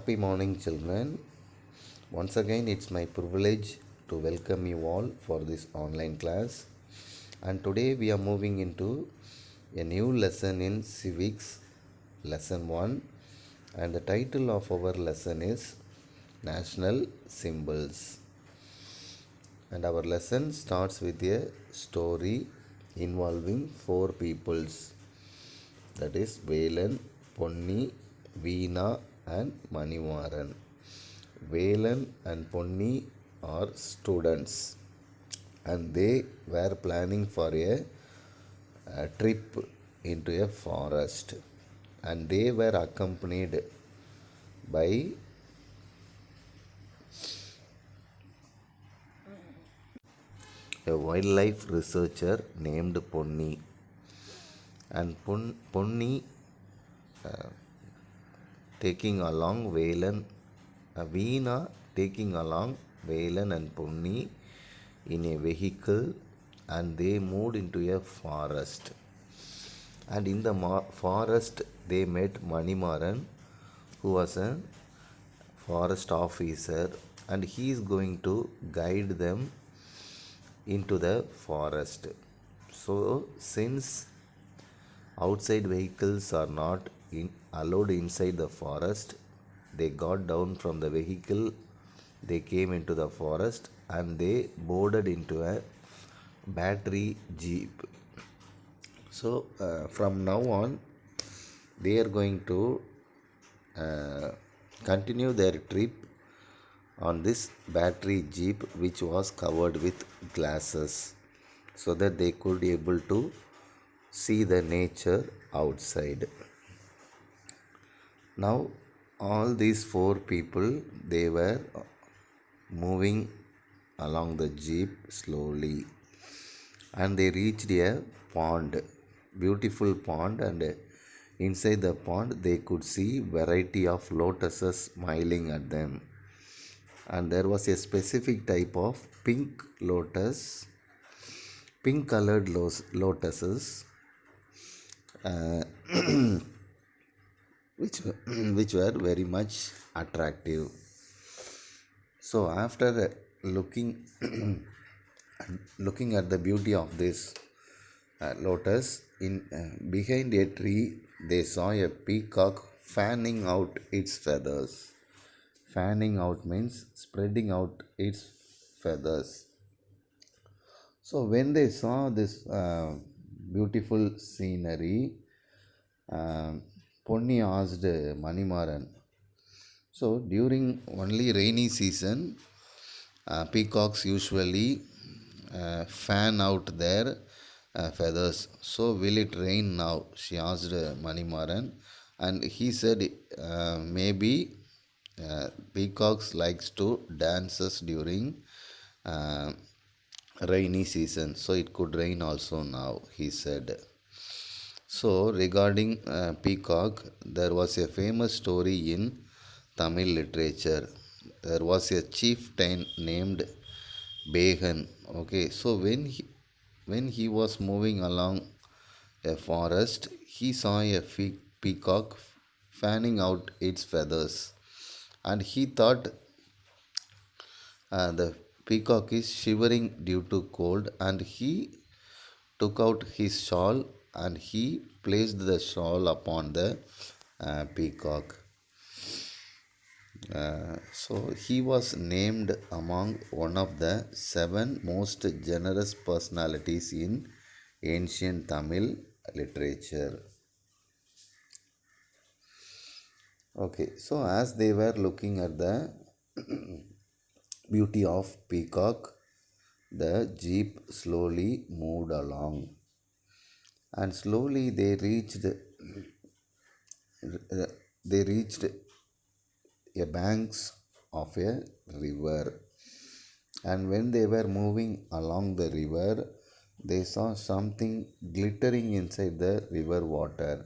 Happy morning, children. Once again, it's my privilege to welcome you all for this online class. And today we are moving into a new lesson in civics, lesson 1. And the title of our lesson is National Symbols. And our lesson starts with a story involving four peoples, that is Velan, Ponni, Veena, and Manivaran. Velan and Ponni are students and they were planning for a trip into a forest, and they were accompanied by a wildlife researcher named Ponni. And Ponni taking along Velan, Veena taking along Velan and Ponni in a vehicle, and they moved into a forest. And in the forest, they met Manimaran, who was a forest officer, and he is going to guide them into the forest. So, since outside vehicles are not allowed inside the forest, they got down from the vehicle, they came into the forest, and they boarded into a battery jeep. So, from now on, they are going to uh, continue their trip on this battery jeep, which was covered with glasses, so that they could be able to see the nature outside. Now, all these four people, they were moving along the jeep slowly, and they reached a pond, beautiful pond, and inside the pond they could see variety of lotuses smiling at them. And there was a specific type of pink lotus, pink colored lotuses, uh, which which were very much attractive. So after looking looking at the beauty of this lotus, in behind a tree they saw a peacock fanning out its feathers. Fanning out means spreading out its feathers. So when they saw this beautiful scenery, uh, Ponni asked Manimaran. So during only rainy season, peacocks usually fan out their feathers. So will it rain now? She asked Manimaran, and he said maybe peacocks likes to dances during uh, rainy season, so it could rain also now, he said. So regarding peacock, there was a famous story in Tamil literature. There was a chieftain named Behan. Okay, so when he was moving along a forest, he saw a peacock fanning out its feathers, and he thought the peacock is shivering due to cold, and he took out his shawl and he placed the shawl upon the peacock. So he was named among one of the seven most generous personalities in ancient Tamil literature. Okay, so as they were looking at the beauty of peacock, the jeep slowly moved along, and slowly they reached a banks of a river. And when they were moving along the river, they saw something glittering inside the river water.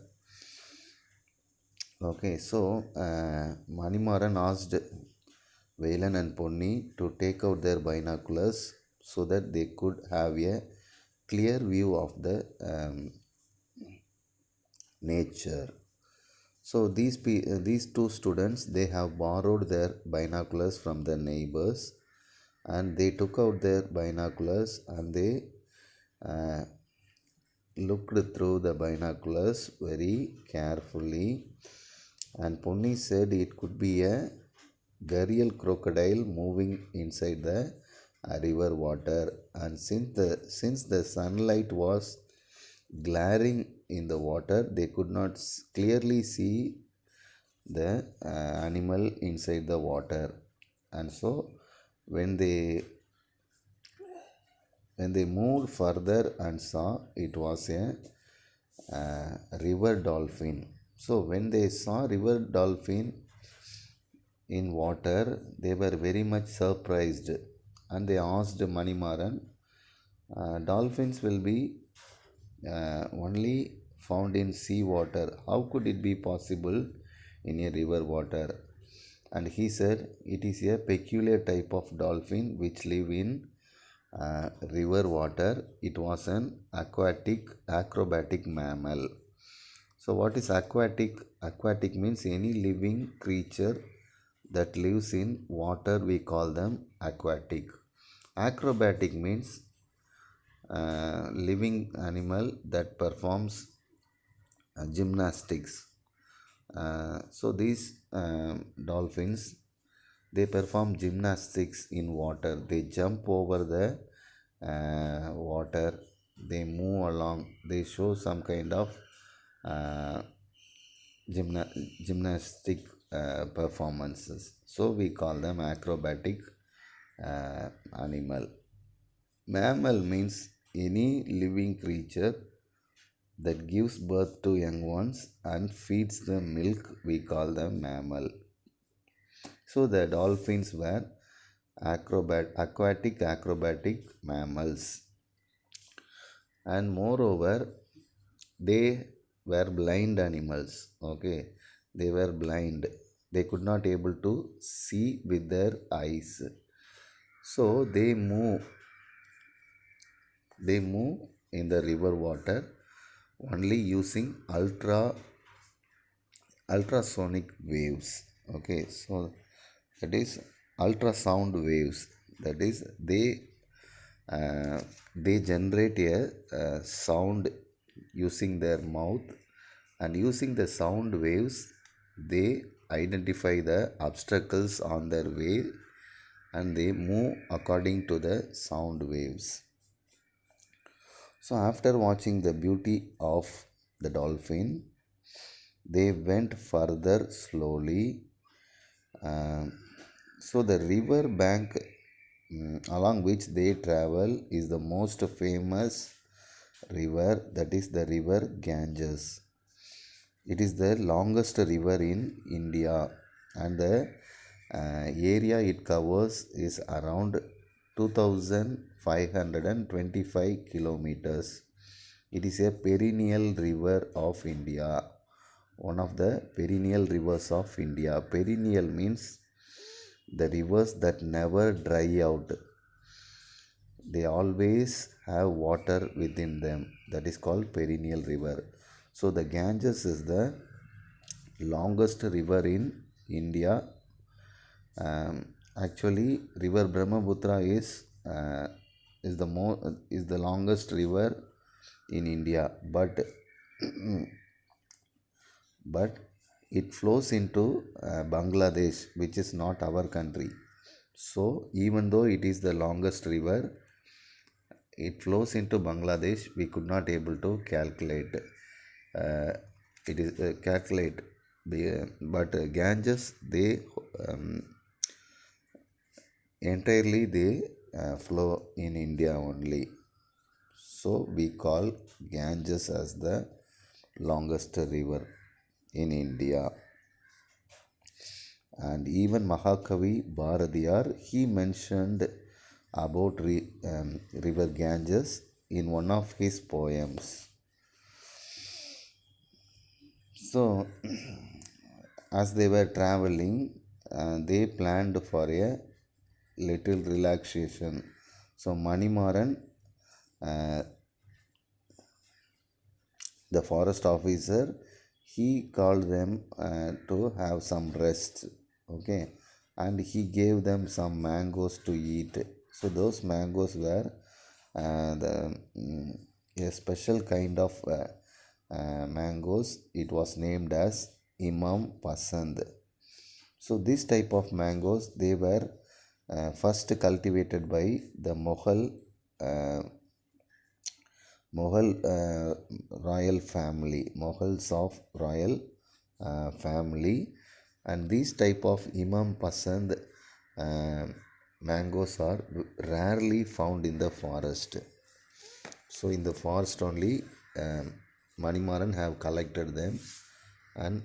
Okay, so Manimaran asked Velan and Ponni to take out their binoculars so that they could have a clear view of the nature. So these two students, they have borrowed their binoculars from their neighbors, and they took out their binoculars and they uh, looked through the binoculars very carefully, and Ponni said it could be a gharial crocodile moving inside the river water. And since the sunlight was glaring in the water, they could not clearly see the animal inside the water. And so when they when they moved further and saw, it was a river dolphin. So when they saw river dolphin in water, they were very much surprised, and they asked Manimaran, dolphins will be only found in sea water. How could it be possible in a river water? And he said it is a peculiar type of dolphin which live in river water. It was an aquatic acrobatic mammal. So what is aquatic? Aquatic means any living creature that lives in water, we call them aquatic. Acrobatic means living animal that performs gymnastics. So these dolphins, they perform gymnastics in water. They jump over the water, they move along, they show some kind of uh, gymnastic performances. So we call them acrobatic animal. Mammal means any living creature that gives birth to young ones and feeds them milk, we call them mammal. So the dolphins were aquatic acrobatic mammals, and moreover they were blind animals. Okay, they were blind. They could not able to see with their eyes. So they move in the river water only using ultrasonic waves. Okay, so that is ultrasound waves. That is they generate a sound using their mouth, and using the sound waves they identify the obstacles on their way, and they move according to the sound waves. So after watching the beauty of the dolphin, they went further slowly. Um, so the river bank along which they travel is the most famous river, that is the river Ganges. It is the longest river in India, and the area it covers is around 2525 kilometers. It is a perennial river of India, one of the perennial rivers of India. Perennial means the rivers that never dry out, they always have water within them. That is called perennial river. So the Ganges is the longest river in India. Actually river Brahmaputra is the longest river in India, but it flows into Bangladesh, which is not our country. So even though it is the longest river, it flows into Bangladesh, we could not able to calculate. Uh, it is calculate, but Ganges they um, entirely they flow in India only. So we call Ganges as the longest river in India. And even Mahakavi Bharadiyar, he mentioned about river Ganges in one of his poems. So as they were traveling, they planned for a little relaxation. So Manimaran, uh, the forest officer, he called them to have some rest. Okay, and he gave them some mangoes to eat. So those mangoes were the a special kind of mangoes. It was named as Imam Pasand. So this type of mangoes, they were first cultivated by the uh, Mughal royal family, Mughals of royal family, and these type of Imam Pasand uh, mangoes are rarely found in the forest. So in the forest only, Manimaran have collected them, and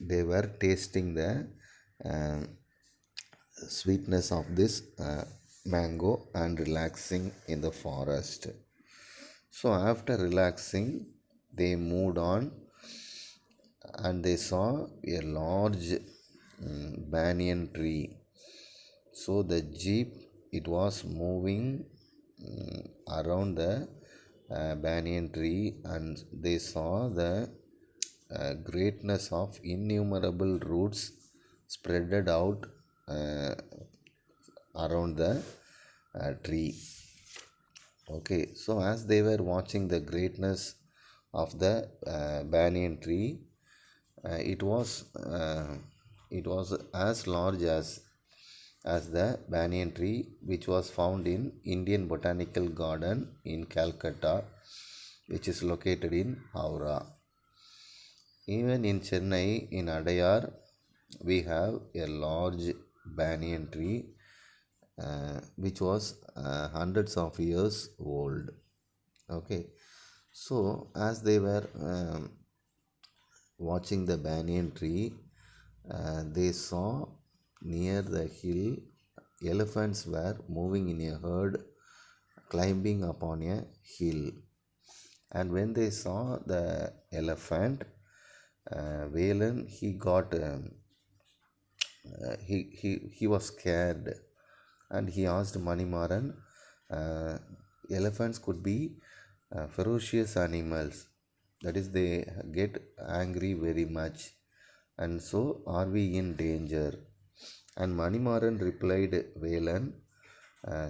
they were tasting the uh, sweetness of this mango and relaxing in the forest. So after relaxing, they moved on and they saw a large banyan tree. So the jeep, it was moving around the banyan tree, and they saw the greatness of innumerable roots spreaded out uh, around the tree. Okay, so as they were watching the greatness of the banyan tree, uh, it was uh, it was as large as the banyan tree which was found in Indian Botanical Garden in Calcutta, which is located in Howrah. Even in Chennai, in Adayar, we have a large banyan tree which was hundreds of years old. Okay, so as they were watching the banyan tree, they saw near the hill elephants were moving in a herd climbing upon a hill. And when they saw the elephant, Valen, he was scared, and he asked Manimaran, uh, elephants could be ferocious animals, that is they get angry very much, and so are we in danger? And Manimaran replied, Velan,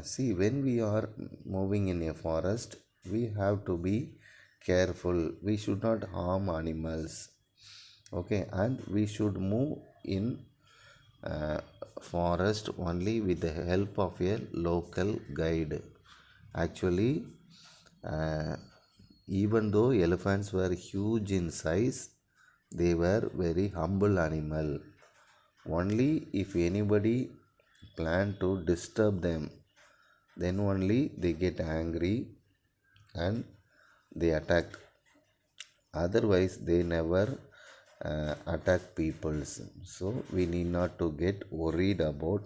see, when we are moving in a forest, we have to be careful, we should not harm animals. Okay, and we should move in uh, forest only with the help of a local guide. Actually, uh, even though elephants were huge in size, they were very humble animal. Only if anybody plan to disturb them, then only they get angry and they attack. Otherwise they never attack peoples. So we need not to get worried about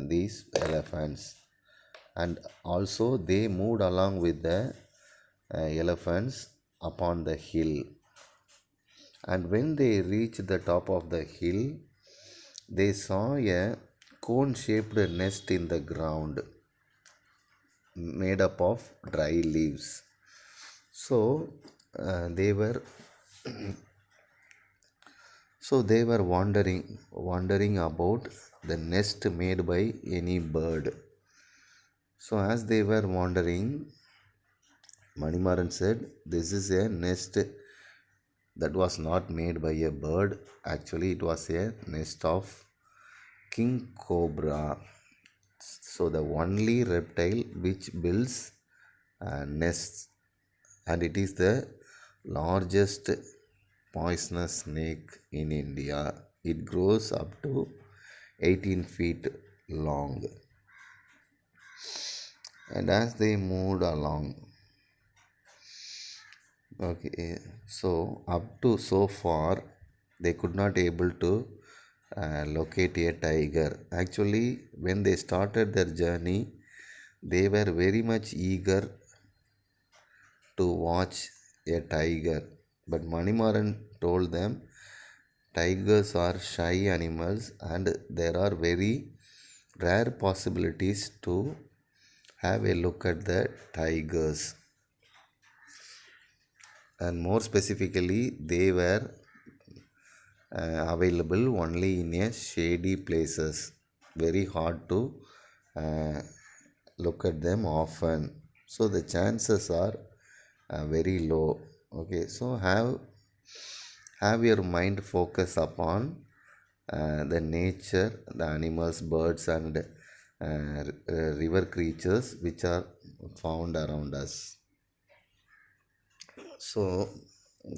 these elephants. And also they moved along with the elephants upon the hill, and when they reached the top of the hill, they saw a cone shaped nest in the ground made up of dry leaves. So they were they were wondering about the nest made by any bird. So as they were wondering, Manimaran said, "This is a nest that was not made by a bird. Actually, it was a nest of king cobra. So the only reptile which builds nests, and it is the largest poisonous snake in India. It grows up to 18 feet long." And as they moved along, okay, so up to so far, they could not able to locate a tiger. Actually, when they started their journey, they were very much eager to watch a tiger. But Manimaran told them tigers are shy animals and there are very rare possibilities to have a look at the tigers. and more specifically they were available only in a shady places, very hard to uh, look at them often, so the chances are very low. Okay, so have your mind focus upon the nature, the animals, birds, and river creatures which are found around us. So,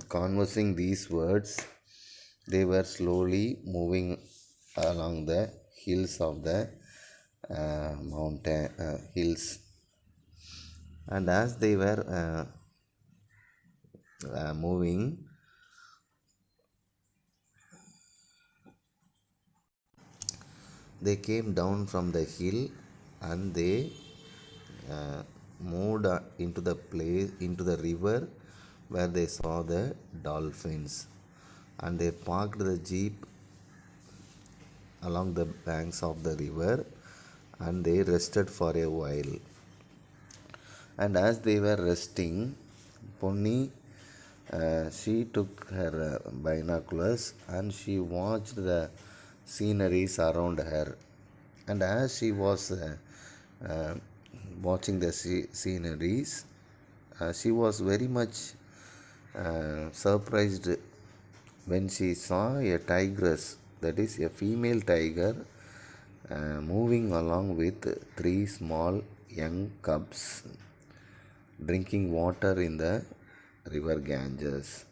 conversing these words, they were slowly moving along the hills of the mountain hills, and as they were moving, they came down from the hill and they uh, moved into the place, into the river where they saw the dolphins, and they parked the jeep along the banks of the river and they rested for a while. And as they were resting, Ponni, she took her binoculars and she watched the sceneries around her. And as she was uh, watching the sceneries, she was very much surprised when she saw a tigress, that is a female tiger, moving along with three small young cubs drinking water in the river Ganges.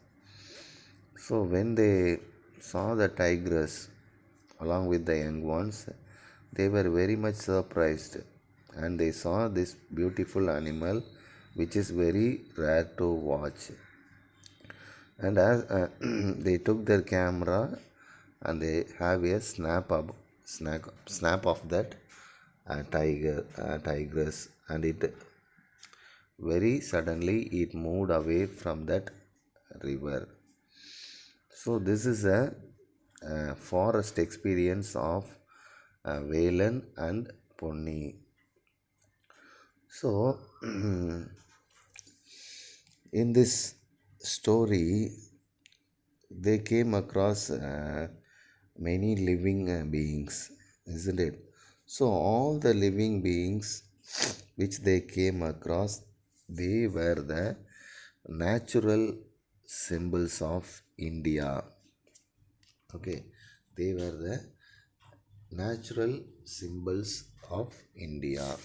So when they saw the tigress along with the young ones, they were very much surprised and they saw this beautiful animal which is very rare to watch. And as they took their camera and they have a snap of that tigress, and it very suddenly it moved away from that river. So this is a forest experience of Velan and Ponni. So in this story, they came across many living beings, isn't it? So all the living beings which they came across, they were the natural symbols of India. Okay, they were the natural symbols of India.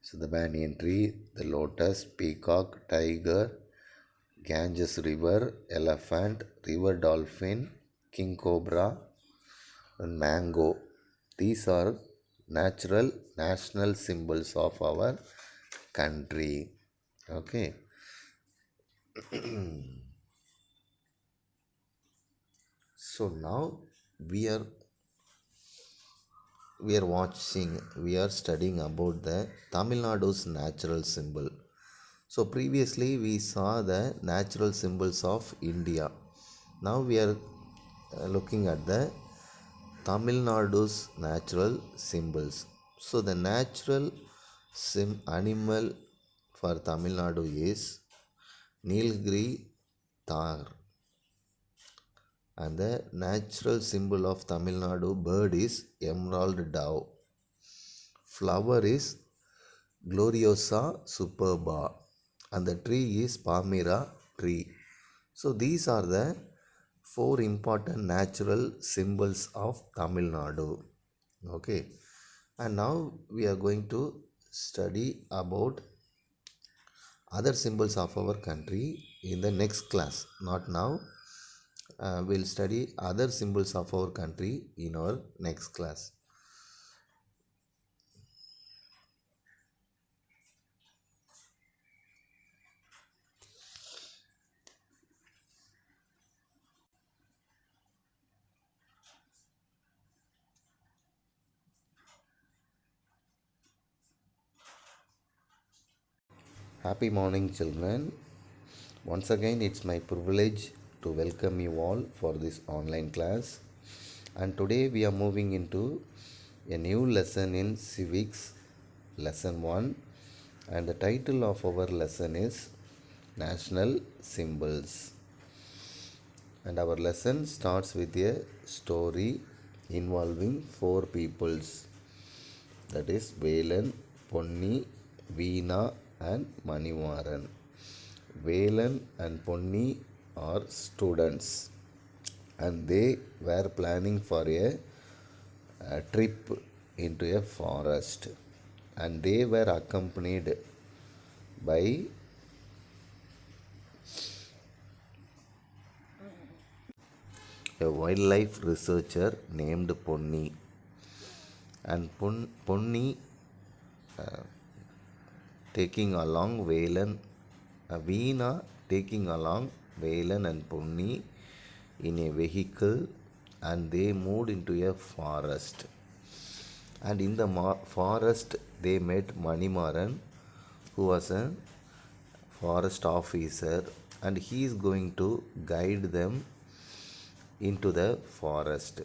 So the banyan tree, the lotus, peacock, tiger, Ganges river, elephant, river dolphin, king cobra, and mango. These are natural national symbols of our country. Okay. So now we are we are studying about the Tamil Nadu's natural symbol. So previously we saw the natural symbols of India. Now we are looking at the Tamil Nadu's natural symbols. So the natural animal for Tamil Nadu is Nilgiri Tar, and the natural symbol of Tamil Nadu bird is emerald dove. Flower is Gloriosa superba, and the tree is Palmyra tree. So these are the four important natural symbols of Tamil Nadu. Okay, and now we are going to study about other symbols of our country in the next class. Not now. We'll study other symbols of our country in our next class. Happy morning, children. Once again, it's my privilege to welcome you all for this online class. And today we are moving into a new lesson in civics, lesson 1. And the title of our lesson is national symbols. And our lesson starts with a story involving four peoples, that is Velan, Ponni, Veena, and Manivaran. Velan and Ponni are students and they were planning for a trip into a forest, and they were accompanied by a wildlife researcher named Ponni. And Ponni taking along Velan, Veena taking along Velan and Ponni in a vehicle, and they moved into a forest. And in the forest, they met Manimaran, who was a forest officer, and he is going to guide them into the forest.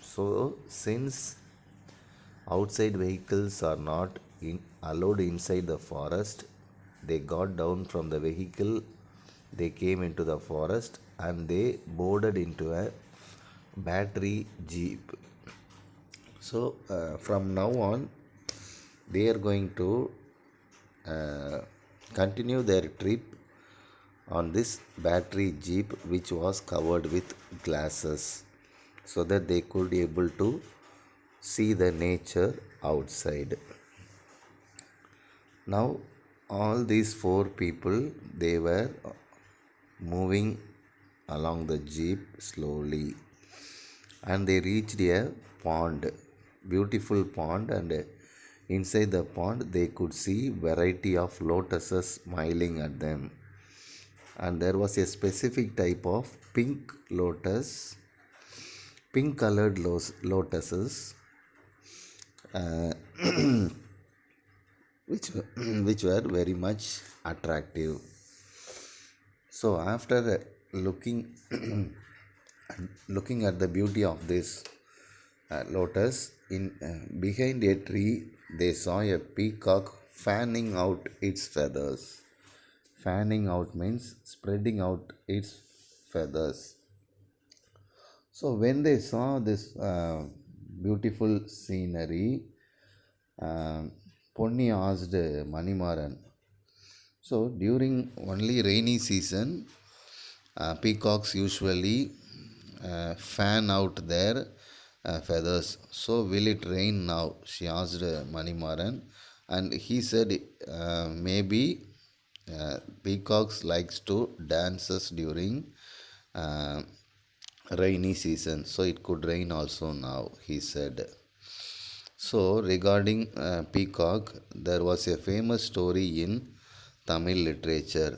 So, since outside vehicles are not allowed inside the forest, they got down from the vehicle, they came into the forest, and they boarded into a battery jeep. So, from now on, they are going to uh, continue their trip on this battery jeep, which was covered with glasses, so that they could be able to see the nature outside. Now, all these four people, they were moving along the jeep slowly, and they reached a pond, beautiful pond, and inside the pond they could see variety of lotuses smiling at them. And there was a specific type of pink lotus, pink colored lotuses, uh, which which were very much attractive. So after looking looking at the beauty of this lotus, in behind a tree they saw a peacock fanning out its feathers. Fanning out means spreading out its feathers. So when they saw this beautiful scenery, uh, Ponni asked Manimaran. So during only rainy season, peacocks usually fan out their feathers. So will it rain now? She asked Manimaran, and he said maybe peacocks likes to dances during uh, rainy season, so it could rain also now, he said. So, regarding peacock, there was a famous story in Tamil literature.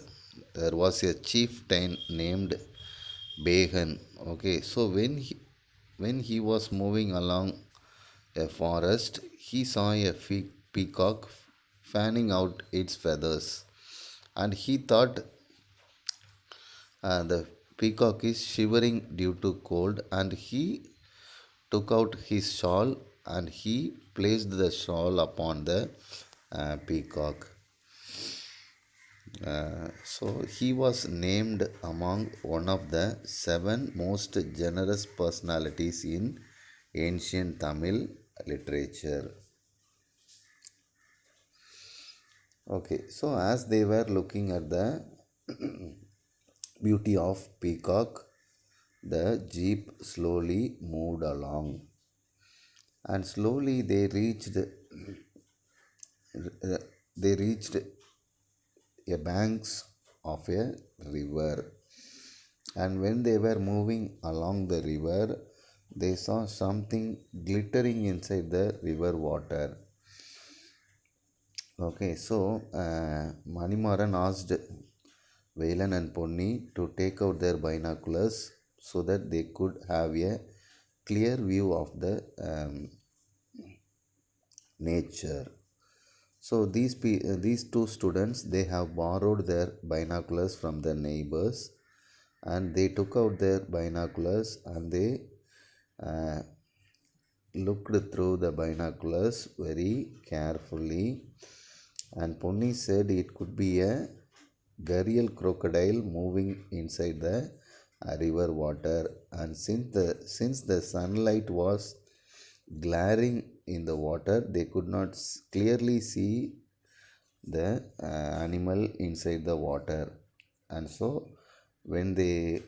There was a chieftain named Behan. Okay, so when he was moving along a forest, he saw a peacock fanning out its feathers, and he thought the peacock is shivering due to cold, and he took out his shawl and he placed the shawl upon the peacock. So he was named among one of the seven most generous personalities in ancient Tamil literature. Okay, so as they were looking at the beauty of peacock, the jeep slowly moved along, and slowly they reached a banks of a river. And when they were moving along the river, they saw something glittering inside the river water. Okay, so Manimaran asked Velan and Ponni to take out their binoculars so that they could have a clear view of the nature. So these two students, they have borrowed their binoculars from their neighbors, and they took out their binoculars and they uh, looked through the binoculars very carefully. And Ponni said it could be a gharial crocodile moving inside the river water, and since the sunlight was glaring in the water, they could not clearly see the animal inside the water. And so when they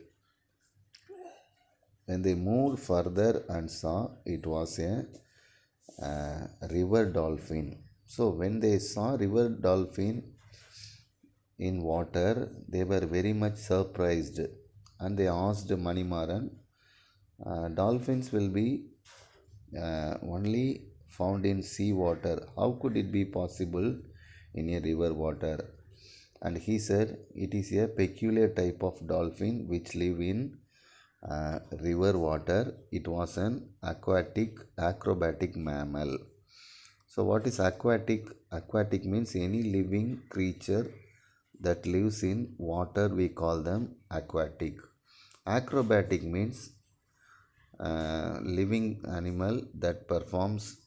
when they moved further and saw, it was a river dolphin. So when they saw river dolphin in water, they were very much surprised, and they asked Manimaran, dolphins will be only found in sea water. How could it be possible in a river water? And he said, it is a peculiar type of dolphin which live in river water. It was an aquatic acrobatic mammal. So what is aquatic? Aquatic means any living creature that lives in water, we call them aquatic. Acrobatic means living animal that performs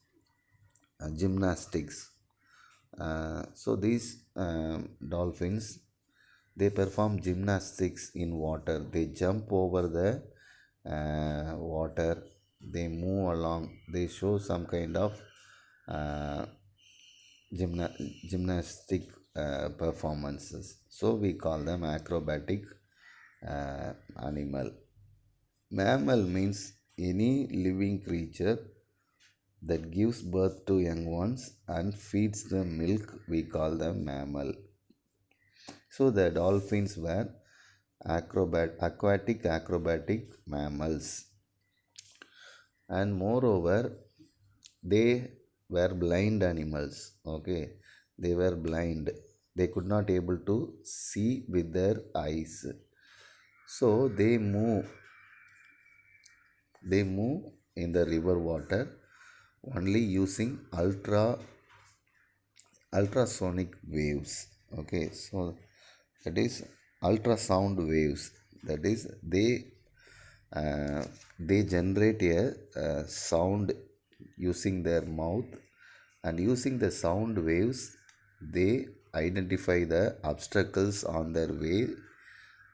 gymnastics. So these dolphins, they perform gymnastics in water. They jump over the water, they move along, they show some kind of uh, gymnastic performances. So we call them acrobatic animal. Mammal means any living creature that gives birth to young ones and feeds them milk, we call them mammal. So the dolphins were aquatic acrobatic mammals, and moreover, they were blind animals. Okay, they were blind. They could not able to see with their eyes. So they move in the river water only using ultrasonic waves. Okay, so that is ultrasound waves. That is, uh, they generate a sound using their mouth, and using the sound waves, they identify the obstacles on their way,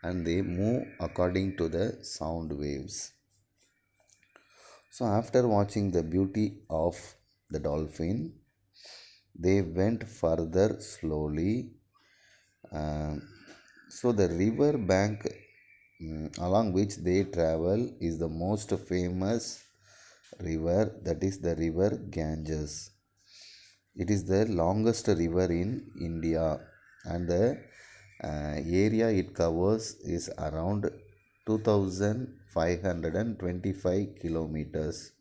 and they move according to the sound waves. So after watching the beauty of the dolphin, they went further slowly. Um, so the river bank along which they travel is the most famous river, that is the river Ganges. It is the longest river in India, and the area it covers is around 2525 kilometers.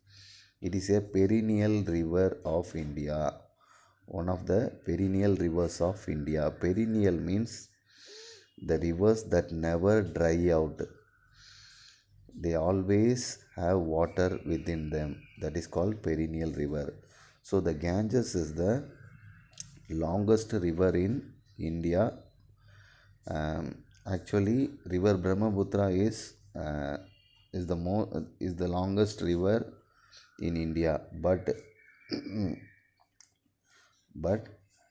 It is a perennial river of India, one of the perennial rivers of India. Perennial means the rivers that never dry out, they always have water within them. That is called perennial river. So the Ganges is the longest river in India. Actually, river Brahmaputra is the longest river in India, but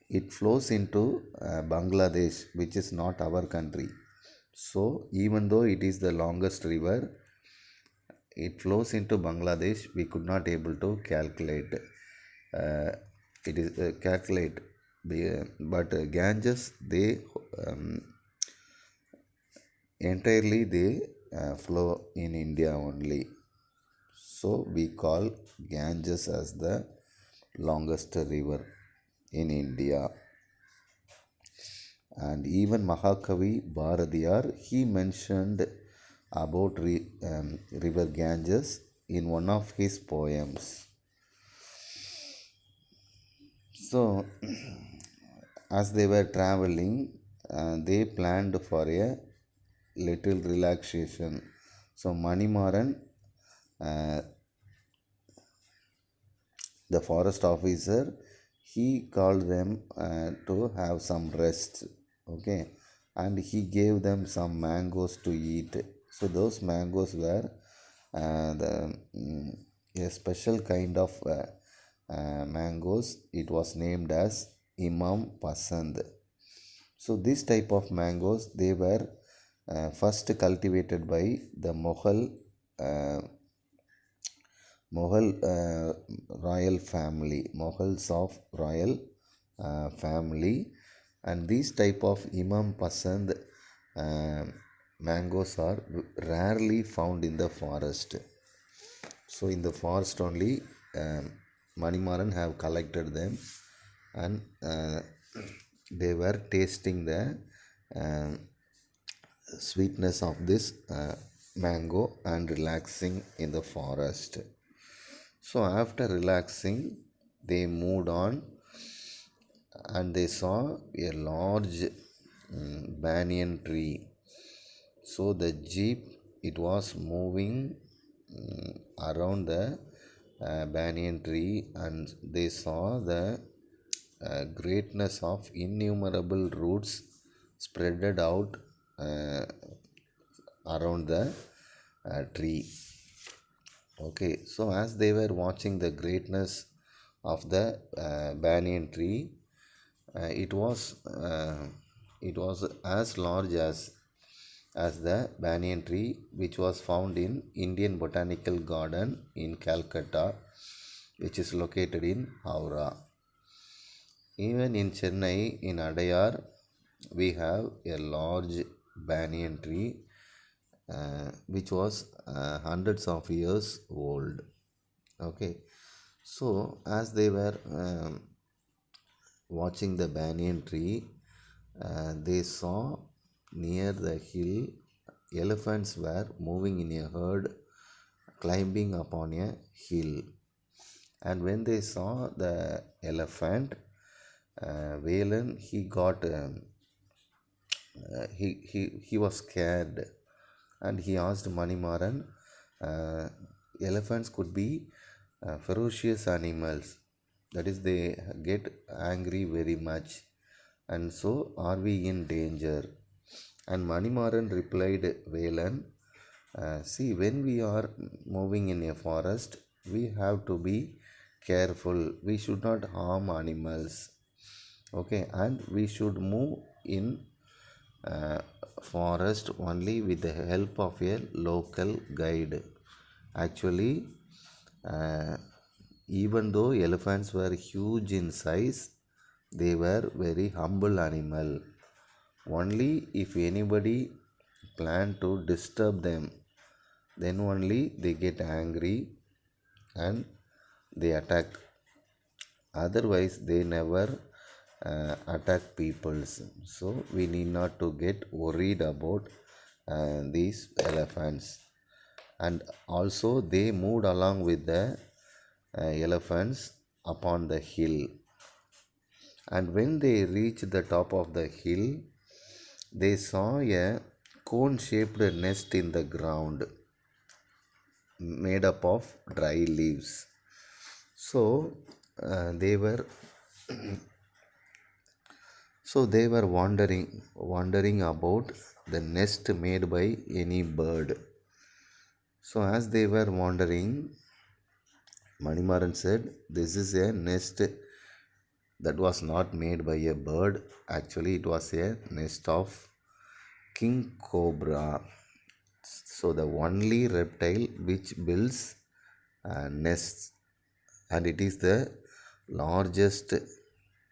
it flows into Bangladesh, which is not our country. So even though it is the longest river, it flows into Bangladesh. We could not able to calculate. Uh, it is calculate, but Ganges, they um, entirely they flow in India only. So we call Ganges as the longest river in India. And even Mahakavi Bharadiyar, he mentioned about river Ganges in one of his poems. So as they were traveling, they planned for a little relaxation. So Manimaran, uh, the forest officer, he called them to have some rest. Okay, and he gave them some mangoes to eat. So those mangoes were a special kind of mangoes. It was named as Imam Pasand. So this type of mangoes, they were first cultivated by the uh, Mughal royal family, Mughals of royal family, and these type of Imam Pasand uh, mangoes are rarely found in the forest. So in the forest only, Manimaran have collected them, and they were tasting the uh, sweetness of this mango and relaxing in the forest. So after relaxing, they moved on and they saw a large banyan tree. So the jeep, it was moving around the banyan tree, and they saw the greatness of innumerable roots spreaded out uh, around the tree. Okay, so as they were watching the greatness of the banyan tree, it was as large as the banyan tree which was found in Indian Botanical Garden in Calcutta, which is located in Howrah. Even in Chennai, in Adayar, we have a large banyan tree which was hundreds of years old. Okay, so as they were watching the banyan tree, they saw near the hill elephants were moving in a herd climbing upon a hill. And when they saw the elephant, Valen, he was scared, and he asked Manimaran, uh, elephants could be ferocious animals, that is, they get angry very much, and so are we in danger? And Manimaran replied, Velan, see, when we are moving in a forest, we have to be careful. We should not harm animals. Okay, and we should move in uh, forest only with the help of a local guide. Actually, uh, even though elephants were huge in size, they were very humble animal. Only if anybody plan to disturb them, then only they get angry and they attack. Otherwise, they never attack peoples. So we need not to get worried about these elephants. And also they moved along with the elephants upon the hill, and when they reached the top of the hill, they saw a cone shaped nest in the ground made up of dry leaves. So they were wondering about the nest made by any bird. So as they were wondering, Manimaran said, "This is a nest that was not made by a bird. Actually, it was a nest of king cobra. So the only reptile which builds nests, and it is the largest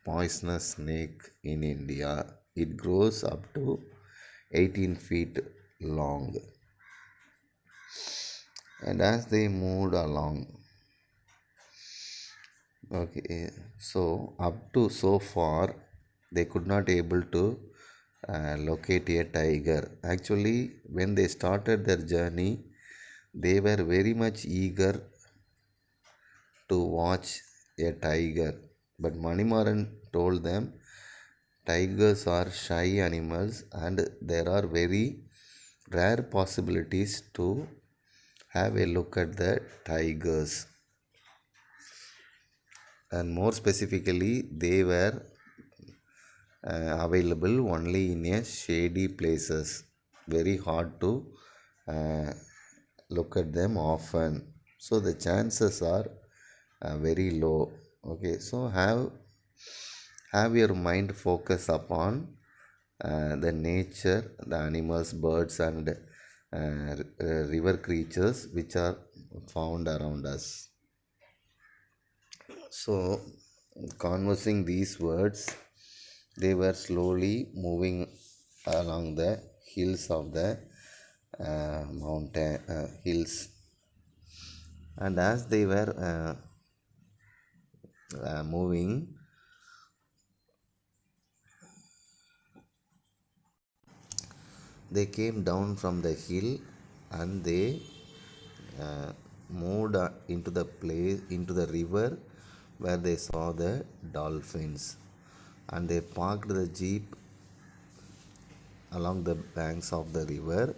poisonous snake in India. It grows up to 18 feet long." And as they moved along, okay, so up to so far, they could not able to locate a tiger. Actually, when they started their journey, they were very much eager to watch a tiger. But Manimaran told them tigers are shy animals and there are very rare possibilities to have a look at the tigers. And more specifically, they were available only in a shady places. Very hard to uh, look at them often. So the chances are very low. Okay, so have your mind focus upon the nature, the animals, birds, and river creatures which are found around us. So, conversing these words, they were slowly moving along the hills of the mountain hills, and as they were moving, they came down from the hill and they uh, moved into the place into the river where they saw the dolphins, and they parked the jeep along the banks of the river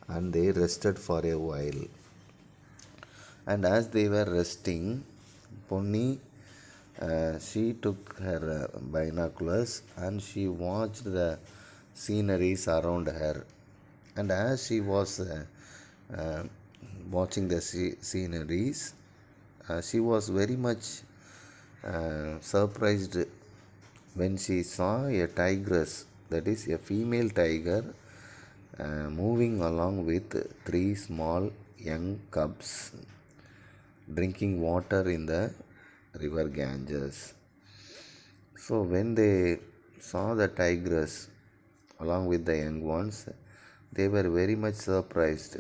and they rested for a while. And as they were resting, Ponni, she took her binoculars and she watched the sceneries around her. And as she was uh, watching the sceneries, she was very much surprised when she saw a tigress, that is, a female tiger, moving along with three small young cubs drinking water in the river Ganges. So, when they saw the tigress along with the young ones, they were very much surprised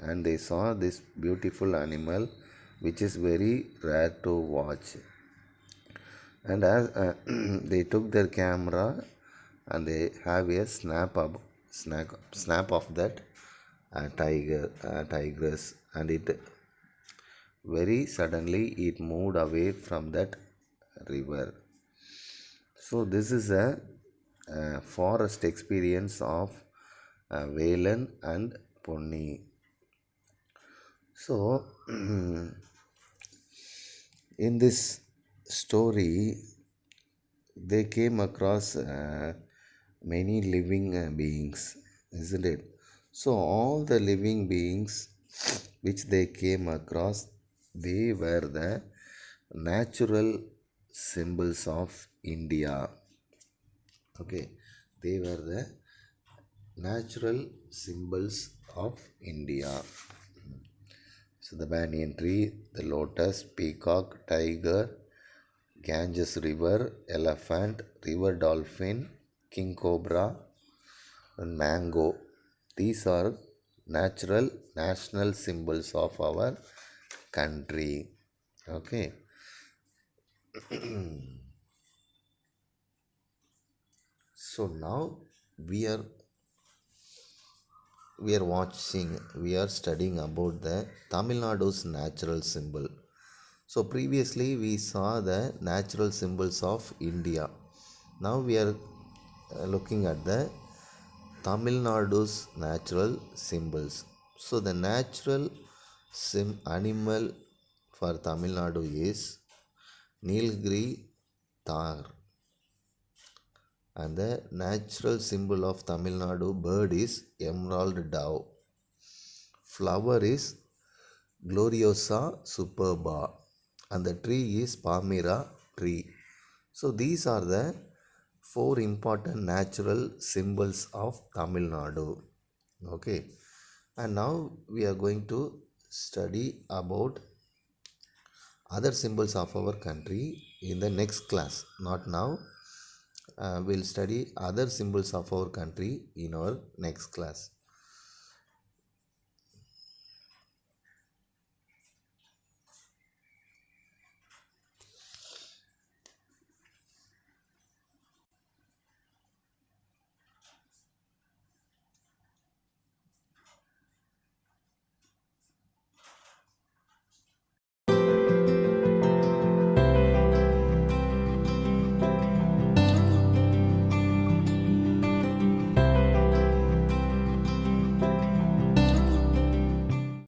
and they saw this beautiful animal which is very rare to watch. And as they took their camera and they have a snap of that tigress, and it very suddenly it moved away from that river. So this is a forest experience of Velan and Ponni. So in this story, they came across many living beings, isn't it? So all the living beings which they came across, they were the natural symbols of India. Okay, they were the natural symbols of India. So the banyan tree, the lotus, peacock, tiger, Ganges river, elephant, river dolphin, king cobra, and mango. These are natural national symbols of our country. Okay. So now we are we are studying about the Tamil Nadu's natural symbol. So previously we saw the natural symbols of India. Now we are looking at the Tamil Nadu's natural symbols. So the natural animal for Tamil Nadu is Nilgiri Tar, and the natural symbol of Tamil Nadu bird is emerald dove. Flower is Gloriosa superba, and the tree is Palmyra tree. So these are the four important natural symbols of Tamil Nadu. Okay, and now we are going to study about other symbols of our country in the next class. Not now. We'll study other symbols of our country in our next class.